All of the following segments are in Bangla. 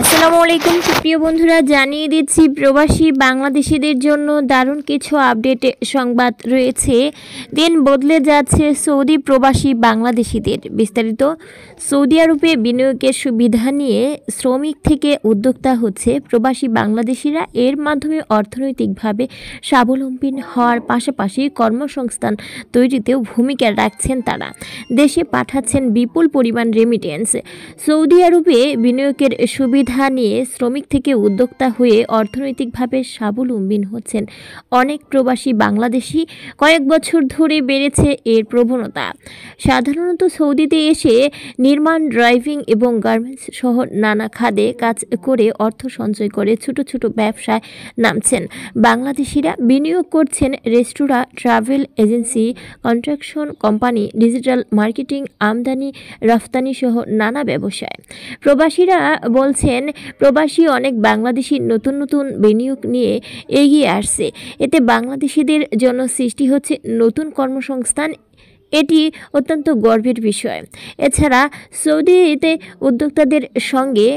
আসসালামু আলাইকুম সুপ্রিয় বন্ধুরা, জানিয়ে দিচ্ছি প্রবাসী বাংলাদেশিদের জন্য দারুণ কিছু আপডেট সংবাদ রয়েছে। দিন বদলে যাচ্ছে সৌদি প্রবাসী বাংলাদেশিদের। বিস্তারিত। সৌদি আরবে বিনিয়োগের সুবিধা নিয়ে শ্রমিক থেকে উদ্যোক্তা হচ্ছে প্রবাসী বাংলাদেশিরা। এর মাধ্যমে অর্থনৈতিকভাবে স্বাবলম্বী হওয়ার পাশাপাশি কর্মসংস্থান তৈরিতেও ভূমিকা রাখছেন তারা। দেশে পাঠাচ্ছেন বিপুল পরিমাণ রেমিটেন্স। সৌদি আরবে বিনিয়োগের সুবিধা নিয়ে শ্রমিক থেকে উদ্যোক্তা হয়ে অর্থনৈতিকভাবে স্বাবলম্বী হচ্ছেন অনেক প্রবাসী বাংলাদেশি। কয়েক বছর ধরে বেড়েছে এর প্রবণতা। সাধারণত সৌদিতে এসে নির্মাণ, ড্রাইভিং এবং গার্মেন্টস সহ নানা খাতে কাজ করে অর্থ সঞ্চয় করে ছোট ছোট ব্যবসায় নামছেন বাংলাদেশিরা। বিনিয়োগ করছেন রেস্তোরাঁ, travel agency, construction company, digital marketing, আমদানি রফতানি সহ নানা ব্যবসায়। প্রবাসীরা বলছেন, প্রবাসী অনেক বাংলাদেশি নতুন নতুন বিনিয়োগ নিয়ে এগিয়ে আসছে। এতে বাংলাদেশিদের জন্য সৃষ্টি হচ্ছে নতুন কর্মসংস্থান। এটি অত্যন্ত গর্বের বিষয়। এছাড়া সৌদিতে উদ্যোক্তাদের সঙ্গে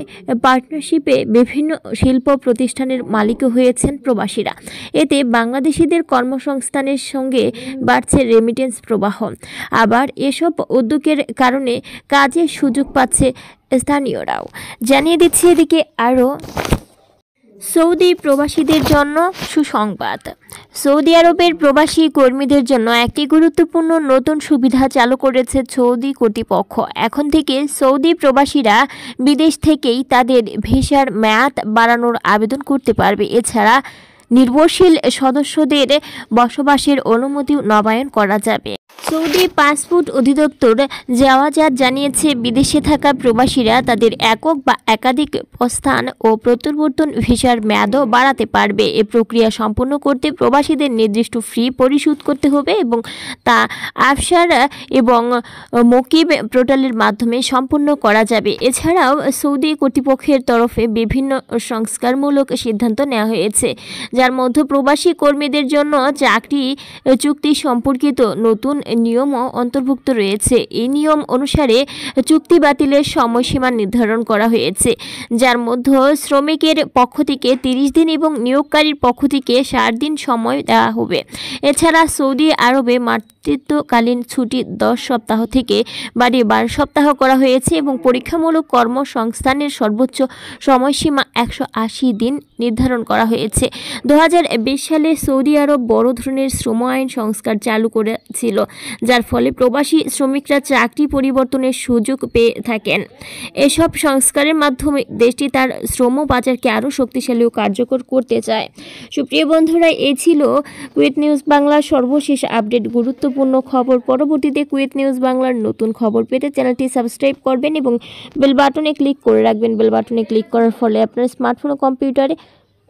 পার্টনারশিপে বিভিন্ন শিল্প প্রতিষ্ঠানের মালিকও হয়েছেন প্রবাসীরা। এতে বাংলাদেশিদের কর্মসংস্থানের সঙ্গে বাড়ছে রেমিটেন্স প্রবাহ। আবার এসব উদ্যোগের কারণে কাজের সুযোগ পাচ্ছে স্থানীয়রাও। জানিয়ে দিচ্ছি এদিকে আরও সৌদি প্রবাসীদের জন্য সুসংবাদ। সৌদি আরবের প্রবাসী কর্মীদের জন্য একটি গুরুত্বপূর্ণ নতুন সুবিধা চালু করেছে সৌদি কর্তৃপক্ষ। এখন থেকে সৌদি প্রবাসীরা বিদেশ থেকেই তাদের ভিসার মেয়াদ বাড়ানোর আবেদন করতে পারবে। এছাড়া নির্ভরশীল সদস্যদের বসবাসের অনুমতি নবায়ন করা যাবে। সৌদি পাসপোর্ট অধিদপ্তর জাওয়াজাত জানিয়েছে, বিদেশে থাকা প্রবাসীরা তাদের একক বা একাধিক প্রস্থান ও প্রত্যাবর্তন ভিসার মেয়াদও বাড়াতে পারবে। এ প্রক্রিয়া সম্পন্ন করতে প্রবাসীদের নির্দিষ্ট ফি পরিশোধ করতে হবে এবং তা আফসার এবং মকিব পোর্টালের মাধ্যমে সম্পন্ন করা যাবে। এছাড়াও সৌদি কর্তৃপক্ষের তরফে বিভিন্ন সংস্কারমূলক সিদ্ধান্ত নেওয়া হয়েছে, যার মধ্যে প্রবাসী কর্মীদের জন্য চাকরি চুক্তি সম্পর্কিত নতুন নিয়মও অন্তর্ভুক্ত রয়েছে। এই নিয়ম অনুসারে চুক্তি বাতিলের সময়সীমা নির্ধারণ করা হয়েছে, যার মধ্যে শ্রমিকের পক্ষ থেকে 30 দিন এবং নিয়োগকারীর পক্ষ থেকে 60 দিন সময় দেওয়া হবে। এছাড়া সৌদি আরবে মাতৃত্বকালীন ছুটি 10 সপ্তাহ থেকে বাড়িয়ে 12 সপ্তাহ করা হয়েছে এবং পরীক্ষামূলক কর্মসংস্থানের সর্বোচ্চ সময়সীমা 180 দিন নির্ধারণ করা হয়েছে। 2020 সালে সৌদি আরব বড় ধরনের শ্রম আইন সংস্কার চালু করেছিল, যার ফলে প্রবাসী শ্রমিকরা চাকরি পরিবর্তনের সুযোগ পেয়ে থাকেন। এসব সংস্কারের মাধ্যমে দেশটি তার শ্রম বাজারকে আরও শক্তিশালী ও কার্যকর করতে চায়। সুপ্রিয় বন্ধুরা, এই ছিল কুয়েত নিউজ বাংলার সর্বশেষ আপডেট, গুরুত্বপূর্ণ খবর। পরবর্তীতে কুয়েত নিউজ বাংলার নতুন খবর পেতে চ্যানেলটি সাবস্ক্রাইব করবেন এবং বেল বাটনে ক্লিক করে রাখবেন। বেল বাটনে ক্লিক করার ফলে আপনার স্মার্টফোন ও কম্পিউটারে